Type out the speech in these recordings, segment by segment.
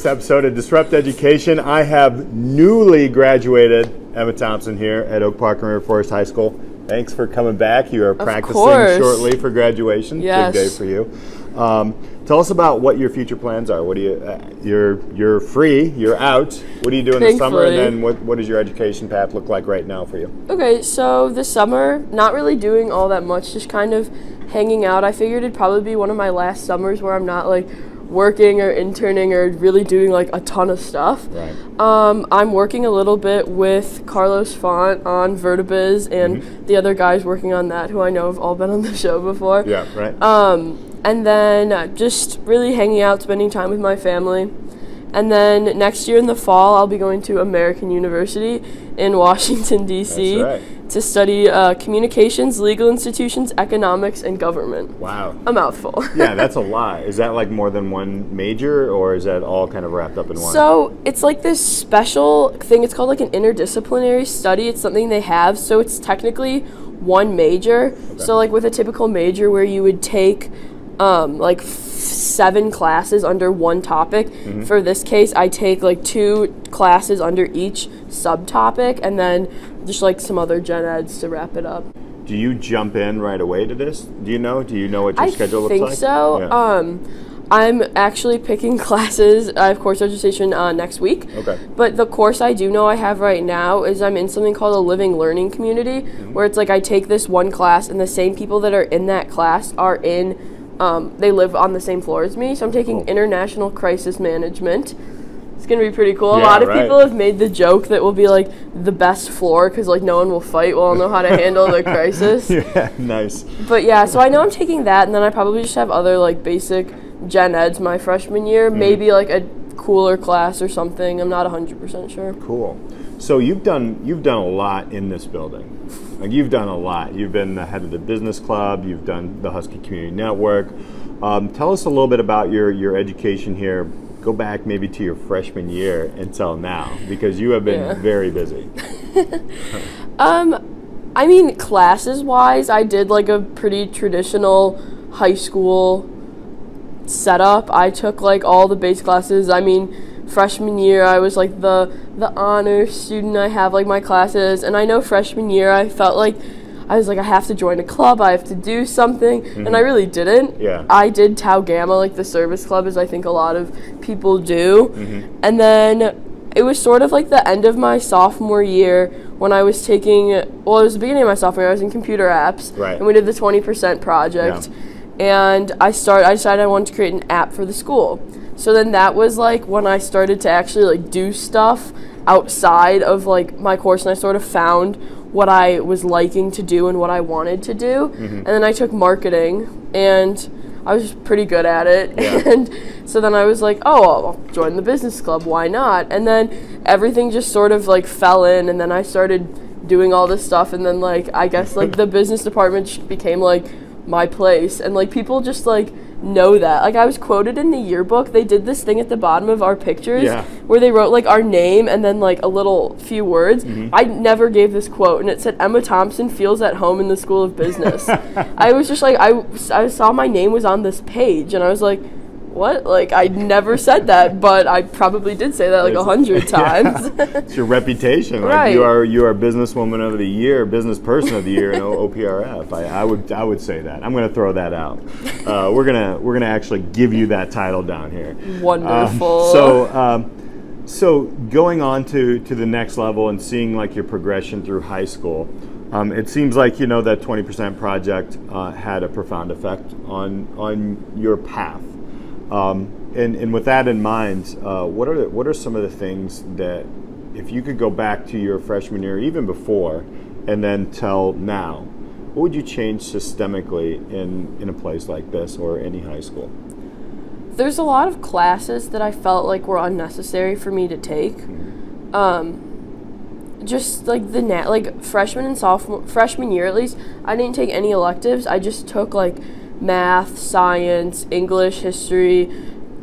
episode of Disrupt Education. I have newly graduated Emma Thompson here at Oak Park and River Forest High School. Thanks for coming back. You are practicing shortly for graduation. Yes. Big day for you. Tell us about what your future plans are. What do you? You're free. You're out. What do you do in the summer? And then what does your education path look like right now for you? Okay, so this summer, not really doing all that much, just kind of hanging out. I figured it'd probably be one of my last summers where I'm not like working or interning or really doing like a ton of stuff. Right. I'm working a little bit with Carlos Font on Vertibiz and the other guys working on that who I know have all been on the show before. Yeah, right. And then just really hanging out, spending time with my family. And then next year in the fall, I'll be going to American University in Washington, D.C. That's right. to study communications, legal institutions, economics, and government. Wow. A mouthful. Yeah, that's a lot. Is that like more than one major, or is that all kind of wrapped up in one? So it's like this special thing. It's called like an interdisciplinary study. It's something they have. So it's technically one major. Okay. So like with a typical major where you would take like 7 classes under one topic. For this case, I take like 2 classes under each subtopic and then just like some other gen eds to wrap it up. Do you jump in right away to this? Do you know what your schedule looks like? I think so. Yeah. I'm actually picking classes. I have course registration next week. Okay. But the course I do know I have right now is I'm in something called a living learning community, where it's like I take this one class and the same people that are in that class are in they live on the same floor as me, so I'm taking international crisis management. It's going to be pretty cool. Yeah, a lot of people have made the joke that we'll be like the best floor because like no one will fight. We'll all know how to handle the crisis. Yeah, nice. But yeah, so I know I'm taking that, and then I probably just have other like basic gen eds my freshman year, maybe like a cooler class or something. I'm not 100% sure. Cool. So you've done a lot in this building. Like you've done a lot. You've been the head of the business club. You've done the Husky Community Network. Tell us a little bit about your education here. Go back maybe to your freshman year until now, because you have been very busy. I mean, classes-wise, I did like a pretty traditional high school setup. I took like all the base classes. I mean, freshman year I was like the honor student. I have like my classes, and I know freshman year I felt like I was like, I have to join a club, I have to do something, and I really didn't. Yeah. I did Tau Gamma, like the service club, as I think a lot of people do. And then it was sort of like the end of my sophomore year when I was taking, well, it was the beginning of my sophomore year, I was in computer apps, and we did the 20% project. And I decided I wanted to create an app for the school. So then that was like when I started to actually like do stuff outside of like my course, and I sort of found what I was liking to do and what I wanted to do. And then I took marketing, and I was pretty good at it. And so then I was like, oh, I'll join the business club, why not? And then everything just sort of like fell in, and then I started doing all this stuff, and then like I guess like the business department became like my place, and like people just like know that. Like I was quoted in the yearbook. They did this thing at the bottom of our pictures where they wrote like our name and then like a little few words. I never gave this quote, and it said Emma Thompson feels at home in the School of Business. I was just like, I saw my name was on this page, and I was like, what? Like I never said that, but I probably did say that like 100 times. It's your reputation. Like you are businesswoman of the year, business person of the year in OPRF. I would say that. I'm going to throw that out. We're gonna actually give you that title down here. Wonderful. So going on to the next level and seeing like your progression through high school, it seems like that 20% project had a profound effect on your path. And with that in mind, what are some of the things that, if you could go back to your freshman year, even before, and then till now, what would you change systemically in a place like this or any high school? There's a lot of classes that I felt like were unnecessary for me to take. Just like freshman year at least, I didn't take any electives. I just took like math, science, English, history,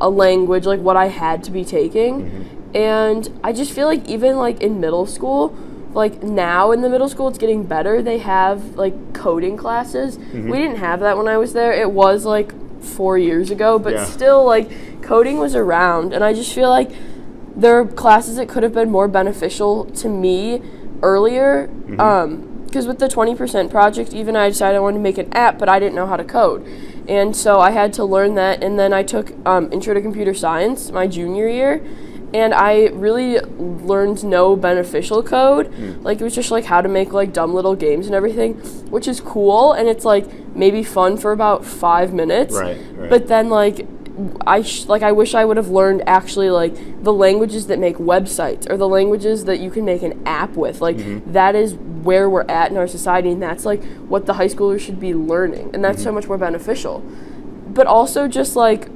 a language, like what I had to be taking. And I just feel like even like in middle school, like now in the middle school it's getting better. They have like coding classes. We didn't have that when I was there. It was like 4 years ago, but Yeah. still, like, coding was around, and I just feel like there are classes that could have been more beneficial to me earlier, because with the 20% project, even I decided I wanted to make an app, but I didn't know how to code, and so I had to learn that, and then I took Intro to Computer Science my junior year, and I really learned no beneficial code. Like, it was just, like, how to make, like, dumb little games and everything, which is cool, and it's, like, maybe fun for about 5 minutes. Right. But then, like, I wish I would have learned actually, like, the languages that make websites or the languages that you can make an app with. Like, that is where we're at in our society, and that's, like, what the high schoolers should be learning, and that's so much more beneficial. But also just, like,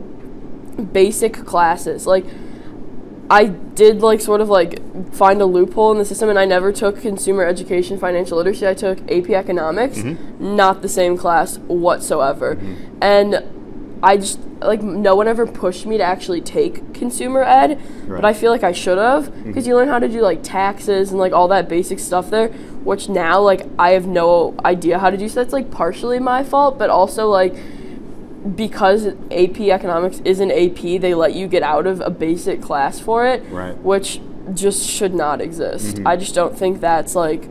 basic classes. Like, I did, like, sort of, like, find a loophole in the system, and I never took consumer education, financial literacy. I took AP economics, not the same class whatsoever. And I just, like, no one ever pushed me to actually take consumer ed, but I feel like I should have, because you learn how to do, like, taxes and, like, all that basic stuff there, which now, like, I have no idea how to do, so that's, like, partially my fault, but also, like, because AP economics is an AP, they let you get out of a basic class for it, which just should not exist. I just don't think that's, like,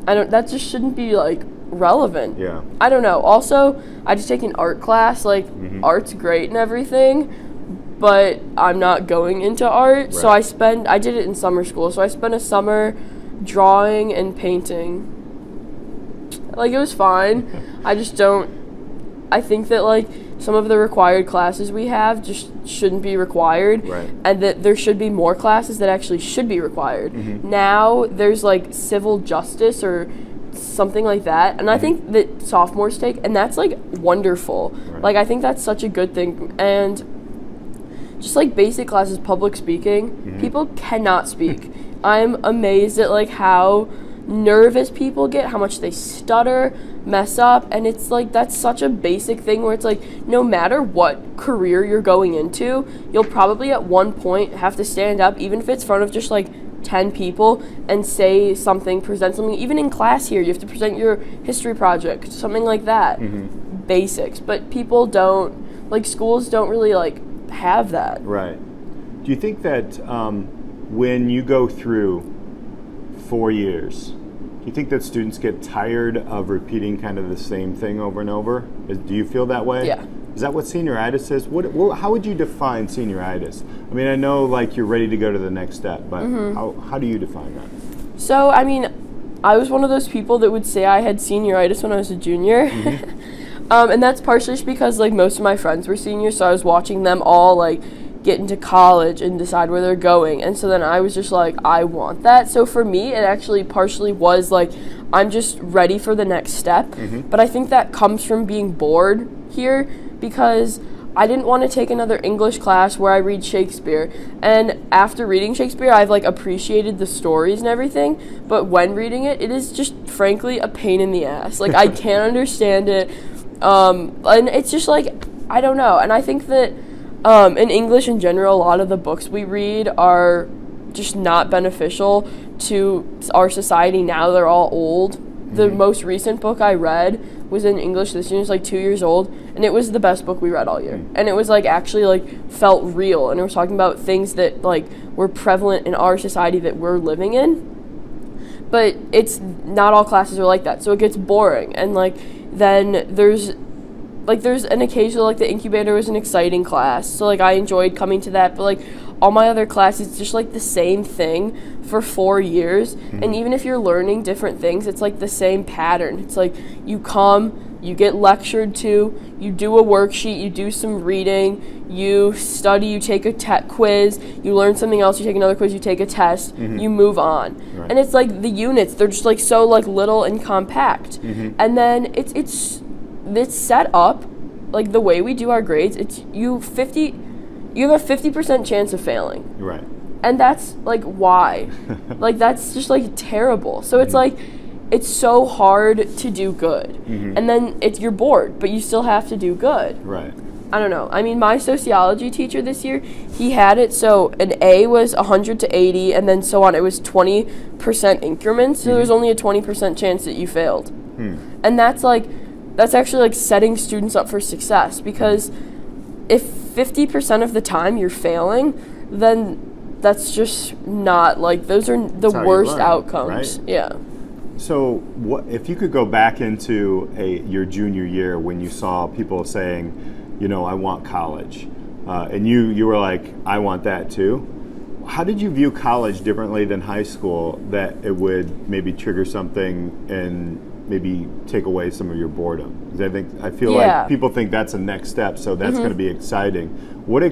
that just shouldn't be, like, relevant. I don't know. Also, I just take an art class. Like, art's great and everything, but I'm not going into art. So I did it in summer school, so I spent a summer drawing and painting. Like, it was fine. I think that, like, some of the required classes we have just shouldn't be required, and that there should be more classes that actually should be required. Now there's, like, civil justice or something like that, and I think that sophomores take, and that's, like, wonderful. Like, I think that's such a good thing. And just, like, basic classes, public speaking, people cannot speak. I'm amazed at, like, how nervous people get, how much they stutter, mess up, and it's, like, that's such a basic thing where it's, like, no matter what career you're going into, you'll probably at one point have to stand up, even if it's in front of just, like, 10 people, and say something, present something. Even in class here, you have to present your history project, something like that. Basics. But people don't, like, schools don't really, like, have that. Do you think that when you go through 4 years, do you think that students get tired of repeating kind of the same thing over and over? Do you feel that way? Yeah. Is that what senioritis is? How would you define senioritis? I mean, I know, like, you're ready to go to the next step, but how do you define that? So, I mean, I was one of those people that would say I had senioritis when I was a junior. And that's partially just because, like, most of my friends were seniors, so I was watching them all, like, get into college and decide where they're going, and so then I was just like, I want that. So for me, it actually partially was like, I'm just ready for the next step, but I think that comes from being bored here, because I didn't want to take another English class where I read Shakespeare, and after reading Shakespeare, I've, like, appreciated the stories and everything, but when reading it, it is just frankly a pain in the ass. Like, I can't understand it, and it's just, like, I don't know. And I think that in English in general, a lot of the books we read are just not beneficial to our society now. They're all old. The most recent book I read was in English this year. It was, like, 2 years old, and it was the best book we read all year. And it was, like, actually, like, felt real, and it was talking about things that, like, were prevalent in our society that we're living in. But it's not all classes are like that, so it gets boring. And, like, then there's an occasional, like, the incubator was an exciting class, so, like, I enjoyed coming to that, but, like, all my other classes, it's just, like, the same thing for 4 years, and even if you're learning different things, it's, like, the same pattern. It's, like, you come, you get lectured to, you do a worksheet, you do some reading, you study, you take a quiz, you learn something else, you take another quiz, you take a test, you move on. And it's, like, the units, they're just, like, so, like, little and compact. And then it's set up, like, the way we do our grades, it's you have a 50% chance of failing. And that's, like, why? Like, that's just, like, terrible. So it's, like, it's so hard to do good. And then you're bored, but you still have to do good. I don't know. I mean, my sociology teacher this year, he had it so an A was 100 to 80, and then so on. It was 20% increments, so there was only a 20% chance that you failed. And that's, like, that's actually like setting students up for success, because if 50% of the time you're failing, then that's just not like, those are the worst outcomes. Right? Yeah. So what if you could go back into your junior year when you saw people saying, you know, I want college, and you were like, I want that too. How did you view college differently than high school, that it would maybe trigger something and maybe take away some of your boredom? Because I feel like people think that's a next step, so that's going to be exciting. What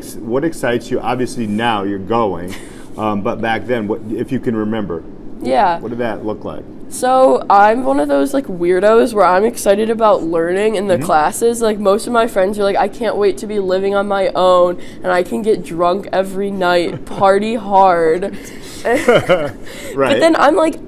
excites you? Obviously now you're going, but back then, what if you can remember? Yeah. What did that look like? So I'm one of those like weirdos where I'm excited about learning in the classes. Like most of my friends are like, I can't wait to be living on my own and I can get drunk every night, party hard. Right. But then I'm like,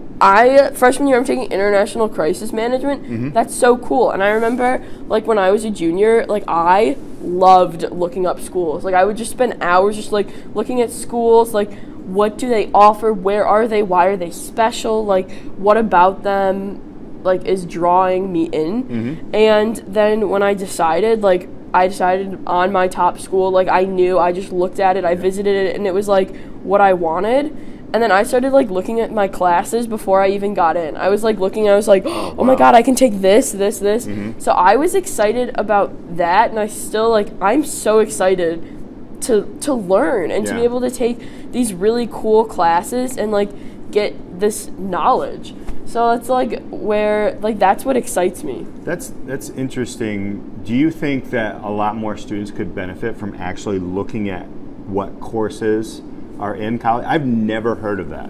freshman year, I'm taking international crisis management. That's so cool. And I remember like when I was a junior, like I loved looking up schools. Like I would just spend hours just like looking at schools, like what do they offer? Where are they? Why are they special? Like, what about them, like, is drawing me in? And then when I decided on my top school, like, I knew, I just looked at it, I visited it, and it was, like, what I wanted. And then I started, like, looking at my classes before I even got in. I was, like, looking, I was like, oh my God, I can take this. So I was excited about that, and I still, like, I'm so excited to learn and to be able to take these really cool classes and like get this knowledge. So it's like where like that's what excites me. That's interesting. Do you think that a lot more students could benefit from actually looking at what courses are in college? I've never heard of that.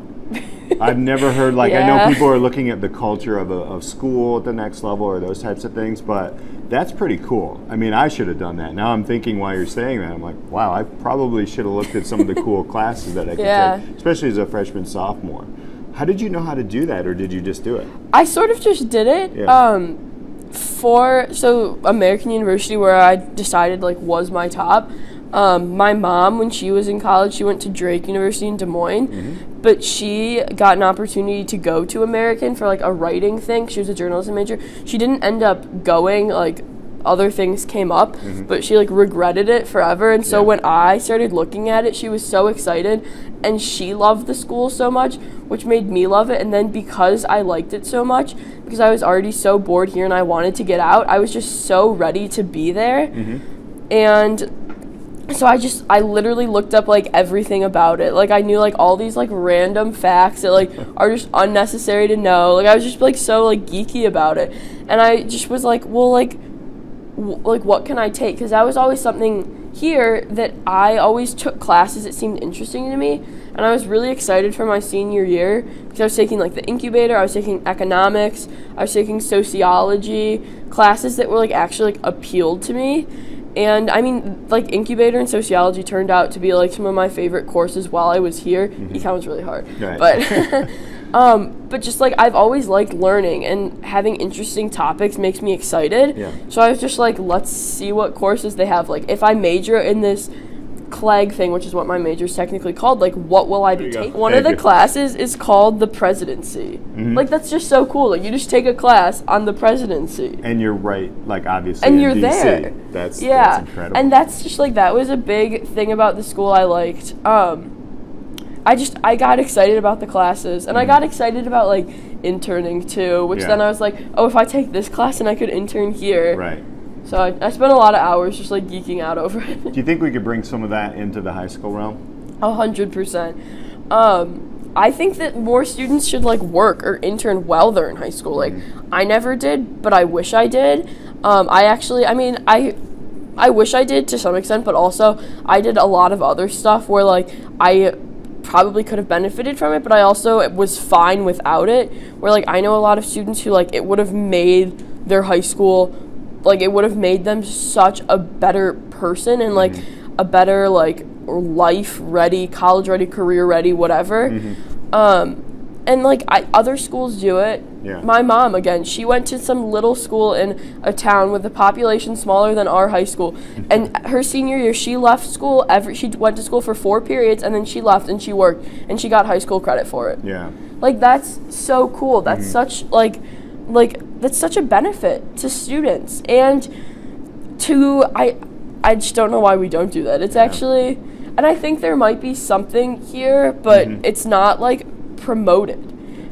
I've never heard, like, I know people are looking at the culture of school at the next level or those types of things, but that's pretty cool. I mean, I should have done that. Now I'm thinking while you're saying that, I'm like, wow, I probably should have looked at some of the cool classes that I could take, especially as a freshman, sophomore. How did you know how to do that, or did you just do it? I sort of just did it. So American University, where I decided, like, was my top. My mom, when she was in college, she went to Drake University in Des Moines, but she got an opportunity to go to American for like a writing thing. She was a journalism major. She didn't end up going, like other things came up, but she like regretted it forever. And so when I started looking at it, she was so excited, and she loved the school so much, which made me love it. And then because I liked it so much, because I was already so bored here and I wanted to get out, I was just so ready to be there. And so I literally looked up like everything about it. Like I knew like all these like random facts that like are just unnecessary to know. Like I was just like so like geeky about it, and I just was like, well, like what can I take? Because that was always something here that I always took classes that seemed interesting to me, and I was really excited for my senior year because I was taking like the incubator, I was taking economics, I was taking sociology, classes that were like actually like appealed to me. And I mean, like incubator and sociology turned out to be like some of my favorite courses while I was here. Econ was really hard, but just like I've always liked learning, and having interesting topics makes me excited. So I was just like, let's see what courses they have. Like if I major in this CLEG thing, which is what my major is technically called, like what will I be taking? One of the classes is called the presidency. Like that's just so cool. Like you just take a class on the presidency. And you're right, like obviously and in you're DC. There. That's incredible. And that's just like, that was a big thing about the school I liked. I got excited about the classes, and I got excited about like interning too, which then I was like, oh, if I take this class and I could intern here. Right. So I spent a lot of hours just like geeking out over it. Do you think we could bring some of that into the high school realm? 100%. I think that more students should like work or intern while they're in high school. Like I never did, but I wish I did. I wish I did to some extent, but also I did a lot of other stuff where like I probably could have benefited from it, but I also was fine without it. Where like I know a lot of students who like it would have made their high school, like it would have made them such a better person and like a better like life ready, college ready, career ready, whatever. And like other schools do it. My mom, again, she went to some little school in a town with a population smaller than our high school, and her senior year she left school she went to school for 4 periods, and then she left and she worked and she got high school credit for it. Like that's so cool. That's such like that's such a benefit to students, and to I just don't know why we don't do that. It's actually, and I think there might be something here, but it's not like promoted.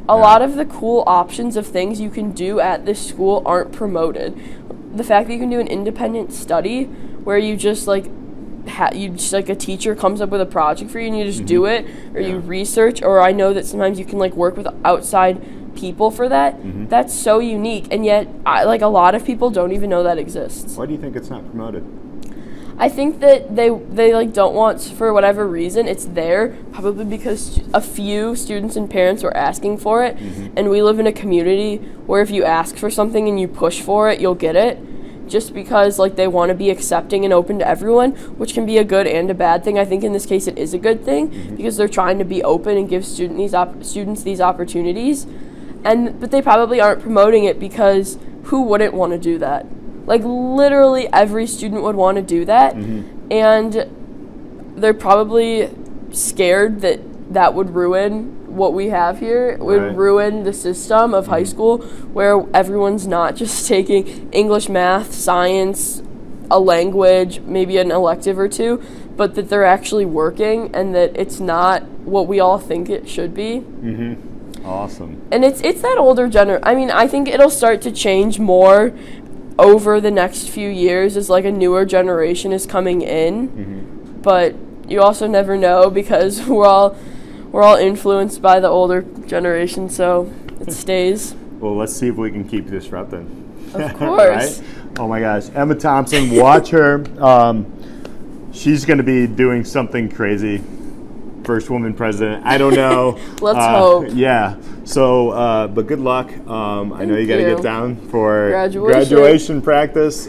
A lot of the cool options of things you can do at this school aren't promoted. The fact that you can do an independent study where you just like a teacher comes up with a project for you and you just do it, or you research, or I know that sometimes you can like work with outside people for that. That's so unique, and yet like a lot of people don't even know that exists. Why do you think it's not promoted? I think that they like don't want, for whatever reason, it's there, probably because a few students and parents were asking for it, and we live in a community where if you ask for something and you push for it, you'll get it, just because like they want to be accepting and open to everyone, which can be a good and a bad thing. I think in this case it is a good thing, because they're trying to be open and give students these opportunities, but they probably aren't promoting it because who wouldn't want to do that? Like literally every student would want to do that, and they're probably scared that that would ruin what we have here. It would ruin the system of high school where everyone's not just taking English, math, science, a language, maybe an elective or two, but that they're actually working, and that it's not what we all think it should be. Awesome. And it's that older I mean, I think it'll start to change more over the next few years as like a newer generation is coming in, but you also never know, because we're all influenced by the older generation, so it stays. Well, let's see if we can keep disrupting. Of course. Right? Oh my gosh, Emma Thompson, watch her. She's going to be doing something crazy. First woman president. I don't know. Let's hope. Yeah. So, but good luck. I know you got to get down for graduation practice.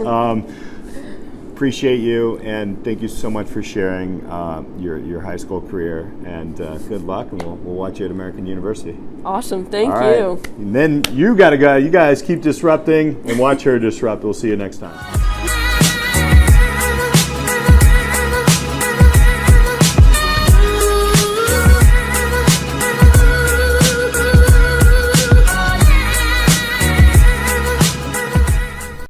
Appreciate you, and thank you so much for sharing your high school career. And good luck, and we'll watch you at American University. Awesome. Thank you. Right. And then you got to go. You guys keep disrupting and watch her disrupt. We'll see you next time.